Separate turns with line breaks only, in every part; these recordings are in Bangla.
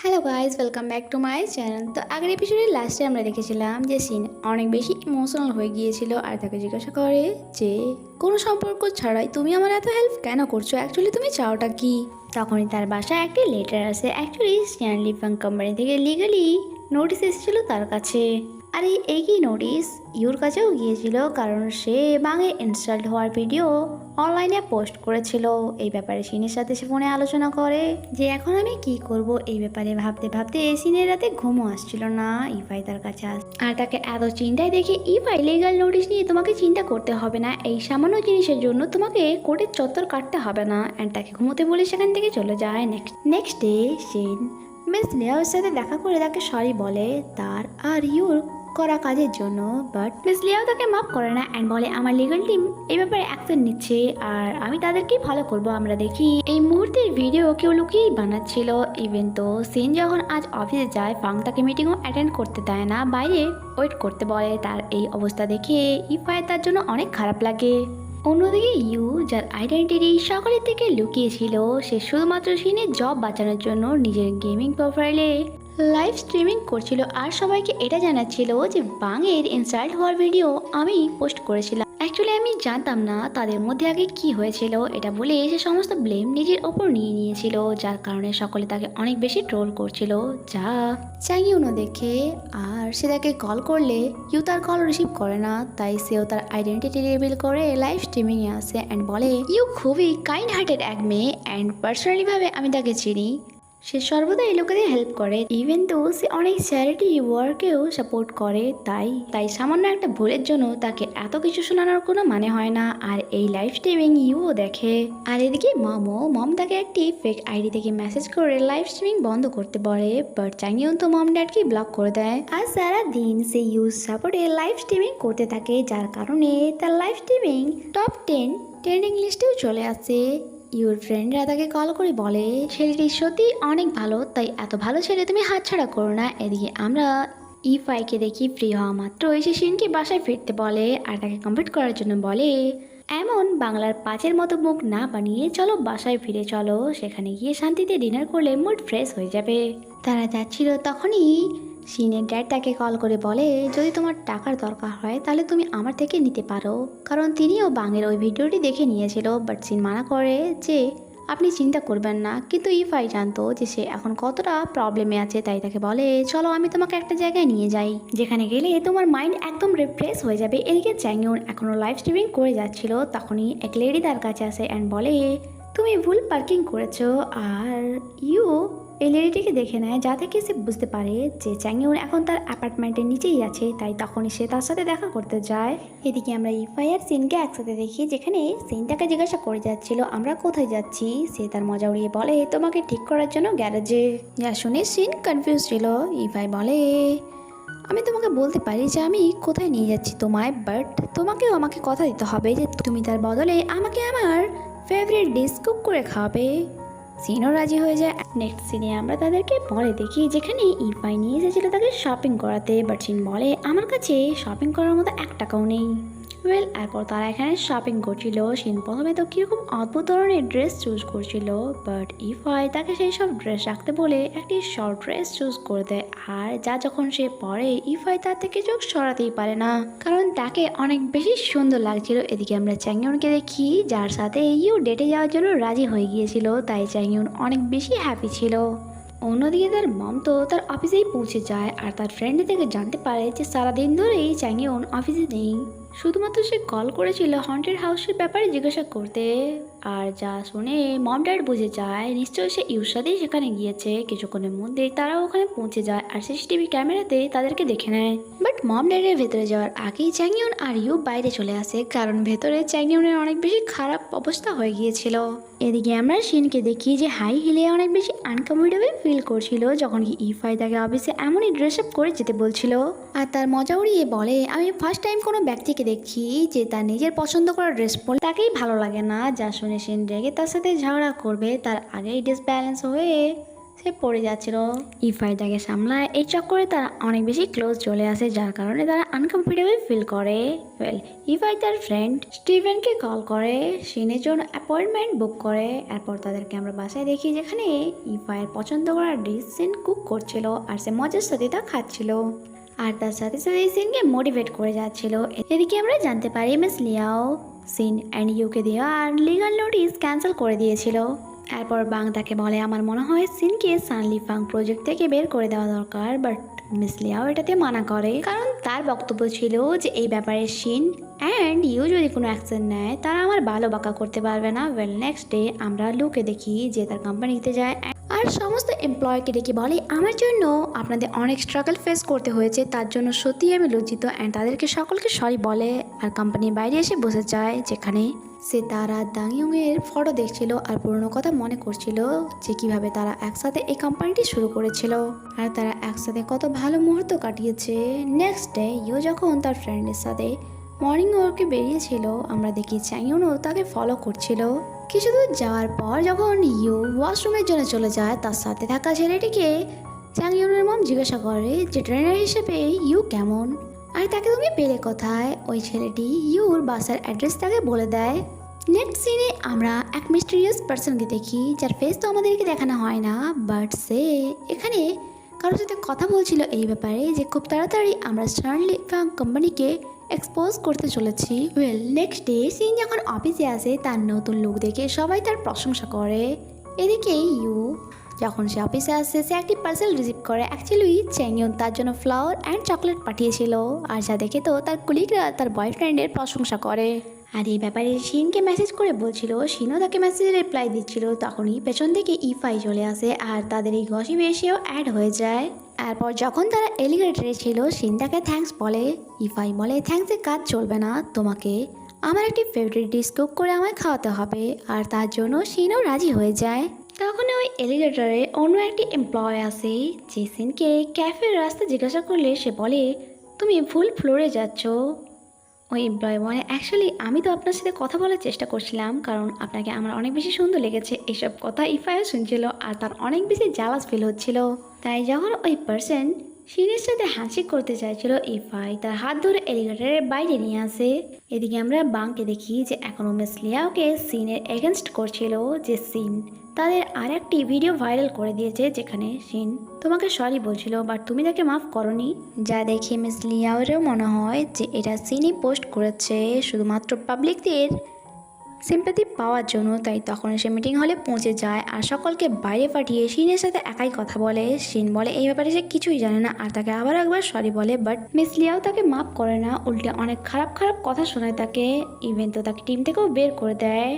Hello guys, welcome back to my channel. তো আগের এপিসোডের লাস্টে আমরা দেখেছিলাম যে সিন অনেক বেশি ইমোশনাল হয়ে গিয়েছিল আর তাকে জিজ্ঞাসা করে যে কোনো সম্পর্ক ছাড়াই তুমি আমার এত হেল্প কেন করছো, অ্যাকচুয়ালি তুমি চাওটা কি। তখনই তার বাসায় একটি লেটার আসে, অ্যাকচুয়ালি স্ট্যান লিফাং কোম্পানি থেকে লিগালি নোটিস এসেছিলো তার কাছে। আর এই একই নোটিস ইউর কাছেও গিয়েছিল, কারণ সে বাঙে ইনস্টল হওয়ার ভিডিও অনলাইনে পোস্ট করেছিল। এই ব্যাপারে সিনের সাথে সে ফোনে আলোচনা করে যে এখন আমি কি করব। এই ব্যাপারে ভাবতে ভাবতে সিনের রাতে ঘুমও আসছিল না। ইফাই তার কাছে আর তাকে এত চিন্তায় দেখে ইফাই লিগাল নোটিশ নিয়ে তোমাকে চিন্তা করতে হবে না, এই সামান্য জিনিসের জন্য তোমাকে কোর্টের চত্বর কাটতে হবে না, অ্যান্ড তাকে ঘুমোতে বলে সেখান থেকে চলে যায়। নেক্সট ডে সিন মিস লিয়াওর সাথে দেখা করে তাকে সরি বলে তার আর ইউর করা কাজের জন্য, বাট মিস লিয়াও তাকে মাফ করে না অ্যান্ড বলে আমার লিগাল টিম এই ব্যাপারে অ্যাকশন নিচ্ছে আর আমি তাদেরকেই ফলো করব। আমরা দেখি এই মুহূর্তের ভিডিও কেউ লুকিয়েই বানাচ্ছিল। ইভেন তো সিন যখন আজ অফিসে যায়, ফাং তাকে মিটিংও অ্যাটেন্ড করতে দেয় না, বাইরে ওয়েট করতে বলে। তার এই অবস্থা দেখে ইফায় তার জন্য অনেক খারাপ লাগে। অন্যদিকে ইউ, যার আইডেন্টিটি সকালের থেকে লুকিয়েছিল, সে শুধুমাত্র সিনের জব বাঁচানোর জন্য নিজের গেমিং প্রোফাইলে লাইভ স্ট্রিমিং করছিল আর সবাইকে এটা জানাচ্ছিল যে বাংয়ের ইনসাল্ট হওয়ার ভিডিও আমি পোস্ট করেছিলাম। অ্যাকচুয়ালি আমি জানতাম না তাদের মধ্যে আগে কি হয়েছিল, এটা বলে সে সমস্ত ব্লেম নিজের ওপর নিয়ে নিয়েছিল, যার কারণে সকলে তাকে অনেক বেশি ট্রোল করছিল। যা চাইও দেখে আর সে তাকে কল করলে ইউ তার কল রিসিভ করে না, তাই সেও তার আইডেন্টিটি রিভিল করে লাইভ স্ট্রিমিংয়ে আসে অ্যান্ড বলে ইউ খুবই কাইন্ড হার্টেড এক মেয়ে অ্যান্ড পার্সোনালিভাবে আমি তাকে চিনি। সে সর্বদা এই লোকেদের হেল্প করে, ইভেন তো সে অনেক চ্যারিটি ওয়ার্কেও সাপোর্ট করে। তাই সামান্য একটা ভুলের জন্য তাকে এত কিছু শোনানোর কোনো মানে হয় না। আর এই লাইভ স্ট্রিমিং ইউও দেখে। আর এদিকে মম তাকে একটি ফেক আইডি থেকে মেসেজ করে লাইভ স্ট্রিমিং বন্ধ করতে বলে, বাট চ্যাংইউন তো মম ড্যাডকে ব্লক করে দেয়। আর সারাদিন সে ইউজ সাপোর্টে লাইভ স্ট্রিমিং করতে থাকে, যার কারণে তার লাইভ স্ট্রিমিং টপ 10 ট্রেন্ডিং লিস্টেও চলে আসে। ইউর ফ্রেন্ডরা তাকে কল করে বলে ছেলেটি সত্যি অনেক ভালো, তাই এত ভালো ছেলে তুমি হাতছাড়া করো না। এদিকে আমরা ইফাইকে দেখি ফ্রি হওয়া মাত্র এসে সিনকে বাসায় ফিরতে বলে আর তাকে কমপ্লিট করার জন্য বলে এমন বাংলার 5-এর মতো মুখ না বানিয়ে চলো বাসায় ফিরে চলো, সেখানে গিয়ে শান্তিতে ডিনার করলে মুড ফ্রেশ হয়ে যাবে। তারা যাচ্ছিল তখনই সিনের ড্যাড তাকে কল করে বলে যদি তোমার টাকার দরকার হয় তাহলে তুমি আমার থেকে নিতে পারো, কারণ তিনিও বাংয়ের ওই ভিডিওটি দেখে নিয়েছিল। বাট সিন মানা করে যে আপনি চিন্তা করবেন না, কিন্তু ইফাই জানতো যে সে এখন কতটা প্রবলেমে আছে, তাই তাকে বলে চলো আমি তোমাকে একটা জায়গায় নিয়ে যাই যেখানে গেলে তোমার মাইন্ড একদম রিফ্রেশ হয়ে যাবে। এদিকে চ্যাংইউন এখনও লাইভ স্ট্রিমিং করে যাচ্ছিল, তখনই এক লেডি তার কাছে আসে অ্যান্ড বলে তুমি ভুল পার্কিং করেছো। আর ইউ এই লেডিটিকে দেখে নেয়, যা থেকে সে বুঝতে পারে যে চ্যাংইউন এখন তার অ্যাপার্টমেন্টের নিচেই আছে, তাই তখনই সে তার সাথে দেখা করতে যায়। এদিকে আমরা ইফাই আর সিনকে একসাথে দেখি, যেখানে সিন তাকে জিজ্ঞাসা করে যাচ্ছিল আমরা কোথায় যাচ্ছি। সে তার মজা উড়িয়ে বলে তোমাকে ঠিক করার জন্য গ্যারেজে। যা শুনে সিন কনফিউজ ছিল। ইফাই বলে আমি তোমাকে বলতে পারি যে আমি কোথায় নিয়ে যাচ্ছি তোমায়, বাট তোমাকেও আমাকে কথা দিতে হবে যে তুমি তার বদলে আমাকে আমার ফেভারিট ডিশ কুক করে খাওয়াবে। সিনও রাজি হয়ে যায়। নেক্সট সিনে আমরা তাদেরকে পরে দেখি, যেখানে ইফাই নিয়ে এসেছিল তাকে শপিং করাতে, বাট সিন বলে আমার কাছে শপিং করার মতো 1 টাকাও নেই। এরপর তারা এখানে শপিং করছিল। সিন প্রথমে তো কীরকম অদ্ভুত ধরনের ড্রেস চুজ করছিল, বাট ইফাই তাকে সেই সব ড্রেস রাখতে বলে একটি শর্ট ড্রেস চুজ করে দেয়। আর যা যখন সে পরে ইফাই তার থেকে চোখ সরাতেই পারে না, কারণ তাকে অনেক বেশি সুন্দর লাগছিল। এদিকে আমরা চ্যাংইউনকে দেখি, যার সাথে ইউ ডেটে যাওয়ার জন্য রাজি হয়ে গিয়েছিল, তাই চ্যাংইউন অনেক বেশি হ্যাপি ছিল। অন্যদিকে তার মম তো তার অফিসেই পৌঁছে যায় আর তার ফ্রেন্ড থেকে জানতে পারে যে সারাদিন ধরেই চ্যাংইউন অফিসে নেই, শুধুমাত্র সে কল করেছিল হন্টেড হাউসের ব্যাপারে জিজ্ঞাসা করতে। আর যা শুনে মম ড্যাড বুঝে যায় নিশ্চয়ই সে ইউর সাথেই সেখানে গিয়েছে। কিছুক্ষণের মধ্যেই তারা ওখানে পৌঁছে যায় আর সিসিটিভি ক্যামেরাতে তাদেরকে দেখে নেয়। বাট মম ড্যাডের ভেতরে যাওয়ার আগেই চ্যাংইউন আর ইউ বাইরে চলে আসে, কারণ ভেতরে চ্যাংইউনের অনেক বেশি খারাপ অবস্থা হয়ে গিয়েছিল। এদিকে আমরা সিনকে দেখি যে হাই হিলে অনেক বেশি আনকমফোর্টেবল ফিল করছিল, যখন কি ইফাই তাকে অফিসে এমনই ড্রেস আপ করে যেতে বলছিল। আর তার মজা উড়িয়ে বলে আমি ফার্স্ট টাইম কোনো ব্যক্তিকে দেখি যে তার নিজের পছন্দ করা ড্রেস পরে তাকেই ভালো লাগে না। যা শুনে সিন রেগে তার সাথে ঝগড়া করবে, তার আগেই ডিসব্যালেন্স হয়ে সে পড়ে যাচ্ছিল। ইফাই তাকে সামলায়। এই চক্করে তারা অনেক বেশি ক্লোজ চলে আসে, যার কারণে তারা আনকমফোর্টেবল ফিল করে। ইফাই তার ফ্রেন্ড স্টিভেনকে কল করে, সিনের জন্য অ্যাপয়েন্টমেন্ট বুক করে। এরপর তাদেরকে আমরা বাসায় দেখি, যেখানে ইফাইয়ের পছন্দ করা ডিশ সিন কুক করছিল আর সে মজার সাথে তা খাচ্ছিল আর তার সাথে সাথে সিনকে মোটিভেট করে যাচ্ছিল। এদিকে আমরা জানতে পারি Miss Liao Sin and UK দেওয়া আর লিগাল নোটিস ক্যান্সেল করে দিয়েছিল। এরপর বাং তাকে বলে, আমার মনে হয় সিনকে সানলি ফাং প্রজেক্ট থেকে বের করে দেওয়া দরকার, বাট মিস লিয়াও এটাতে মানা করে, কারণ তার বক্তব্য ছিল যে এই ব্যাপারে সিন অ্যান্ড ইউ যদি কোনো অ্যাকশন নেয় তারা আমার ভালো বাঁকা করতে পারবে না। নেক্সট ডে আমরা লুকে দেখি যে তার কোম্পানিতে যায় আর সমস্ত এমপ্লয়কে ডেকে বলে, আমার জন্য আপনাদের অনেক স্ট্রাগল ফেস করতে হয়েছে, তার জন্য সত্যিই আমি লজ্জিত। অ্যান্ড তাদেরকে সকলকে সরি বলে আর কোম্পানির বাইরে এসে বসে যায়, যেখানে সে তারা দাংইয়ংয়ের ফটো দেখছিল আর পুরনো কথা মনে করছিল যে কিভাবে তারা একসাথে এই কোম্পানিটি শুরু করেছিল আর তারা একসাথে কত ভালো মুহূর্ত কাটিয়েছে। নেক্সট ডে ইউ যখন তার ফ্রেন্ডের সাথে মর্নিং ওয়ার্কে বেরিয়েছিল, আমরা দেখি চ্যাংইউনও তাকে ফলো করছিল। কিছু দূর যাওয়ার পর যখন ইউ ওয়াশরুমের জন্য চলে যায়, তার সাথে থাকা ছেলেটিকে চ্যাংইউনের মম জিজ্ঞাসা করে যে ট্রেনার হিসেবে ইউ কেমন আর তাকে তুমি পেলে কোথায়। ওই ছেলেটি ইউর বাসার অ্যাড্রেস তাকে বলে দেয়। নেক্সট সিনে আমরা এক মিস্টেরিয়াস পার্সনকে দেখি, যার ফেস তো আমাদেরকে দেখানো হয় না, বাট সে এখানে কারোর সাথে কথা বলছিল এই ব্যাপারে যে খুব তাড়াতাড়ি আমরা সানলি ফাং কোম্পানিকে এক্সপোজ করতে চলেছি। নেক্সট ডে সিন যখন অফিসে আসে, তার নতুন লুক দেখে সবাই তার প্রশংসা করে। এদিকে ইউ যখন সে অফিসে আসে, সে একটি পার্সেল রিসিভ করে। অ্যাকচুয়ালি চ্যাংইউন তার জন্য ফ্লাওয়ার অ্যান্ড চকলেট পাঠিয়েছিল, আর যা দেখে তো তার কলিগরা তার বয়ফ্রেন্ডের প্রশংসা করে। আর এই ব্যাপারে শিনকে মেসেজ করে বলছিল, শিনও তাকে মেসেজে রিপ্লাই দিচ্ছিল। তখনই পেছন থেকে ইফাই চলে আসে আর তাদের এই গসিপে এসেও অ্যাড হয়ে যায়। এরপর যখন তারা এলিগেটরে ছিল, শিন তাকে থ্যাঙ্কস বলে। ইফাই বলে, থ্যাঙ্কসের কাজ চলবে না, তোমাকে আমার একটি ফেভারিট ডিশ কুক করে আমায় খাওয়াতে হবে। আর তার জন্য শিনও রাজি হয়ে যায়। তখন ওই এলিগেটরে অন্য একটি এমপ্লয় আসে, যে সিনকে ক্যাফের রাস্তা জিজ্ঞাসা করলে সে বলে, তুমি ভুল ফ্লোরে যাচ্ছ। ওই এমপ্লয় বলে, অ্যাকচুয়ালি আমি তো আপনার সাথে কথা বলার চেষ্টা করছিলাম, কারণ আপনাকে আমার অনেক বেশি সুন্দর লেগেছে। এইসব কথা ইফাইও শুনছিল আর তার অনেক বেশি জালাস ফিল হচ্ছিল। তাই যখন ওই পার্সন শিনের সাথে হ্যান্ডশেক করতে চাইছিল, ইফাই তার হাত ধরে এলিগেটরের বাইরে নিয়ে আসে। এদিকে আমরা বাংকে দেখি যে এখনও মিস লিয়াওকে সিনের এগেনস্ট করছিল, যে সিন তাদের আর একটি ভিডিও ভাইরাল করে দিয়েছে, যেখানে সিন তোমাকে সরি বলছিল, বাট তুমি তাকে মাফ করনি। যা দেখে মিস লিয়াওরেও মনে হয় যে এটা সিনই পোস্ট করেছে শুধুমাত্র পাবলিকদের সিম্প্যাথি পাওয়ার জন্য। তাই তখন সে মিটিং হলে পৌঁছে যায় আর সকলকে বাইরে পাঠিয়ে শিনের সাথে একাই কথা বলে। শিন বলে এই ব্যাপারে সে কিছুই জানে না আর তাকে আবার একবার সরি বলে, বাট মিস লিয়াও তাকে মাফ করে না, উল্টে অনেক খারাপ খারাপ কথা শোনায় তাকে। ইভেন তো তাকে টিম থেকেও বের করে দেয়।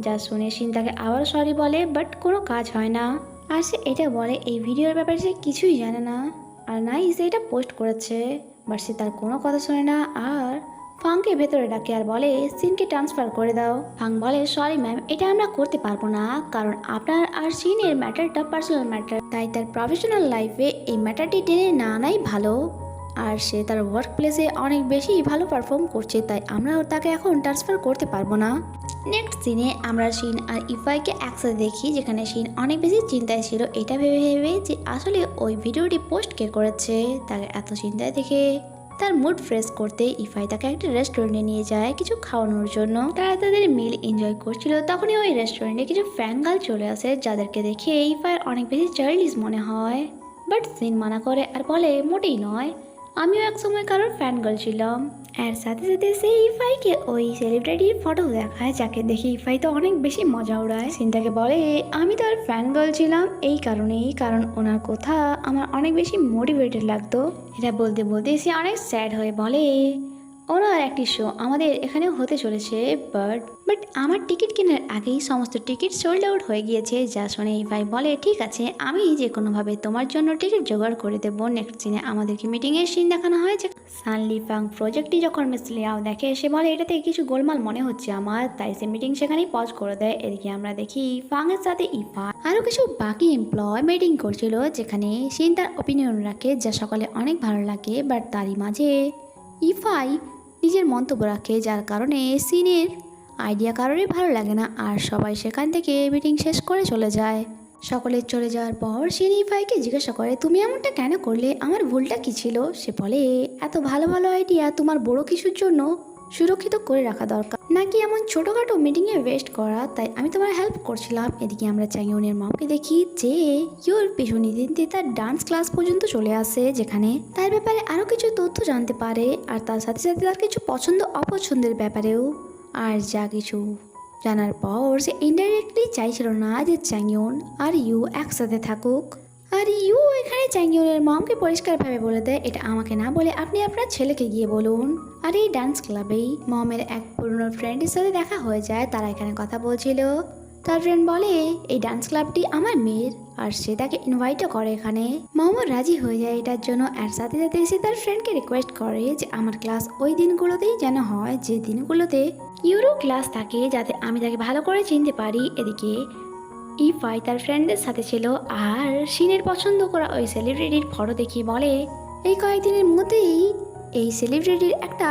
যা শুনে শিন তাকে আবার সরি বলে, বাট কোনো কাজ হয় না। আর সে এটা বলে এই ভিডিওর ব্যাপারে সে কিছুই জানে না আর নাই সে এটা পোস্ট করেছে, বাট সে তার কোনো কথা শোনে না। আর ফাংকে ভেতরে ডাকে আর বলে সিনকে ট্রান্সফার করে দাও। ফাং বলে, সরি ম্যাম, এটা আমরা করতে পারবো না, কারণ আপনার আর সিনের ম্যাটারটা পার্সোনাল ম্যাটার, তাই তার প্রফেশনাল লাইফে এই ম্যাটারটি টেনে না আনাই ভালো। আর সে তার ওয়ার্ক প্লেসে অনেক বেশি ভালো পারফর্ম করছে, তাই আমরা তাকে এখন ট্রান্সফার করতে পারবো না। নেক্সট সিনে আমরা শিন আর ইফাইকে একসাথে দেখি, যেখানে শিন অনেক বেশি চিন্তায় ছিল, এটা ভেবে ভেবে যে আসলে ওই ভিডিওটি পোস্ট কে করেছে। তাকে এত চিন্তায় দেখে তার মুড ফ্রেশ করতে ইফাই তাকে একটা রেস্টুরেন্টে নিয়ে যায় কিছু খাওয়ানোর জন্য। তারা তাদের মিল এনজয় করছিল, তখনই ওই রেস্টুরেন্টে কিছু ফ্যান গার্ল চলে আসে, যাদেরকে দেখে ইফাইয়ের অনেক বেশি চাইল্ডিশ মনে হয়। বাট সিন মানা করে আর বলে, মোটেই নয়, আমিও এক সময় কারোর ফ্যান গার্ল ছিলাম। এর সাথে সাথে সে ইফাইকে ওই সেলিব্রিটির ফটো দেখায়, যাকে দেখে ইফাই তো অনেক বেশি মজা উড়ায়। সিনটাকে বলে, আমি তো আর ফ্যান গার্ল ছিলাম এই কারণেই, কারণ ওনার কথা আমার অনেক বেশি মোটিভেটেড লাগতো। এটা বলতে বলতে সে অনেক স্যাড হয়ে বলে, ওনার একটি শো আমাদের এখানেও হতে চলেছে, বাট আমার টিকিট কেনার আগেই সমস্ত টিকিট সোল্ড আউট হয়ে গিয়েছে। যা শুনে ইফাই বলে, ঠিক আছে, আমি যে কোনোভাবে তোমার জন্য টিকিট জোগাড় করে দেবো। নেক্সট দিনে আমাদেরকে মিটিংয়ের সিন দেখানো হয়, যে সানলি ফাং প্রজেক্টটি যখন মিস লিয়াও দেখে, সে বলে এটাতে কিছু গোলমাল মনে হচ্ছে আমার, তাই সে মিটিং সেখানেই পজ করে দেয়। এদিকে আমরা দেখি ফাংয়ের সাথে ইফাই আরও কিছু বাকি এমপ্লয় মিটিং করছিল, যেখানে সিন তার ওপিনিয়ন রাখে, যা সকালে অনেক ভালো লাগে, বাট তারই মাঝে ইফাই নিজের মন্তব্য রাখে, যার কারণে সিনের আইডিয়া কারোরই ভালো লাগে না আর সবাই সেখান থেকে মিটিং শেষ করে চলে যায়। সকলে চলে যাওয়ার পর সে ইফাইকে জিজ্ঞাসা করে, তুমি এমনটা কেন করলে, আমার ভুলটা কি ছিল? সে বলে, এত ভালো ভালো আইডিয়া তোমার বড় কিছুর জন্য সুরক্ষিত করে রাখা দরকার, নাকি এমন ছোটোখাটো মিটিংয়ে ওয়েস্ট করা, তাই আমি তোমার হেল্প করছিলাম। এদিকে আমরা চ্যাংইউনের মমকে দেখি যে ইউর পিছনে দিন তার ডান্স ক্লাস পর্যন্ত চলে আসে, যেখানে তার ব্যাপারে আরও কিছু তথ্য জানতে পারে, আর তার সাথে সাথে তার কিছু পছন্দ অপছন্দের ব্যাপারেও। আর যা কিছু জানার পর সে ইনডাইরেক্টলি চাইছিল না যে চ্যাংইউন আর ইউ একসাথে থাকুক। আর ইউ এখানে চ্যাংইউনের মমকে পরিষ্কারভাবে বলে দেয়, এটা আমাকে না বলে আপনি আপনার ছেলেকে গিয়ে বলুন। আর এই ডান্স ক্লাবেই মমের এক পুরনো ফ্রেন্ডের সাথে দেখা হয়ে যায়, তারা এখানে কথা বলছিল। তার ফ্রেন্ড বলে, এই ডান্স ক্লাবটি আমার মেয়ের, আর সে তাকে ইনভাইটও করে এখানে। মমও রাজি হয়ে যায় এটার জন্য, আর সাথে সাথে সে তার ফ্রেন্ডকে রিকোয়েস্ট করে যে আমার ক্লাস ওই দিনগুলোতেই যেন হয় যে দিনগুলোতে ইউরো ক্লাস থাকে, যাতে আমি তাকে ভালো করে চিনতে পারি। এদিকে ইফাই তার ফ্রেন্ডদের সাথে ছিল, আর শিনের পছন্দ করা ওই সেলিব্রিটির ফটো দেখিয়ে বলে, এই কয়েকদিনের মধ্যেই এই সেলিব্রিটির একটা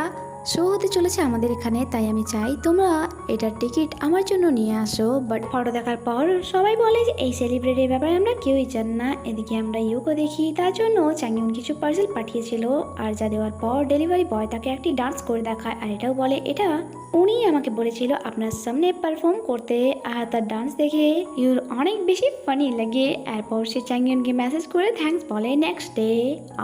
শো হতে চলেছে আমাদের এখানে, তাই আমি চাই তোমরা এটার টিকিট আমার জন্য নিয়ে আসো। বাট ফটো দেখার পর সবাই বলে যে এই সেলিব্রিটির ব্যাপারে আমরা কেউই জান না। এদিকে আমরা ইউকে দেখি, তার জন্য চ্যাংইউন কিছু পার্সেল পাঠিয়েছিল, আর যা দেওয়ার পর ডেলিভারি বয় তাকে একটি ডান্স করে দেখায়, আর এটাও বলে এটা উনি আমাকে বলেছিল আপনার সামনে পারফর্ম করতে। আর তার ডান্স দেখে ইউর অনেক বেশি ফানি লাগে। এরপর সে চ্যাংইউনকে মেসেজ করে থ্যাঙ্কস বলে। নেক্সট ডে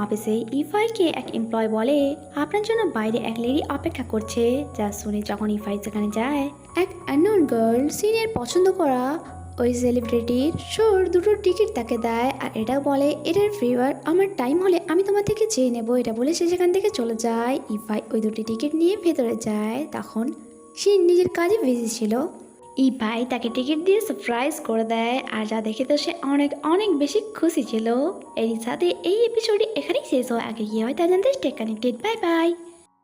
অফিসে ইফাইকে এক এমপ্লয় বলে, আপনার জন্য বাইরে এক লেডি অপেক্ষা করছে। যা শুনে যখন ইফাই সেখানে যায়, এক আননোন গার্ল সিনের পছন্দ করা ওই সেলিব্রিটির শোর দুটো টিকিট তাকে দেয়, আর এটাও বলে এটার ফেভার আমার টাইম হলে আমি তোমার থেকে চেয়ে নেবো। এটা বলে সে সেখান থেকে চলে যায়। ইফাই ওই দুটি টিকিট নিয়ে ভেতরে যায়, তখন সে নিজের কাজে বিজি ছিল। ইফাই তাকে টিকিট দিয়ে সারপ্রাইজ করে দেয়, আর যা দেখে তো সে অনেক অনেক বেশি খুশি ছিল। এর সাথে এই এপিসোডটি এখানেই শেষ হয়। আগে কি হয় তা জানতে স্টে কানেক্টেড। Bye bye.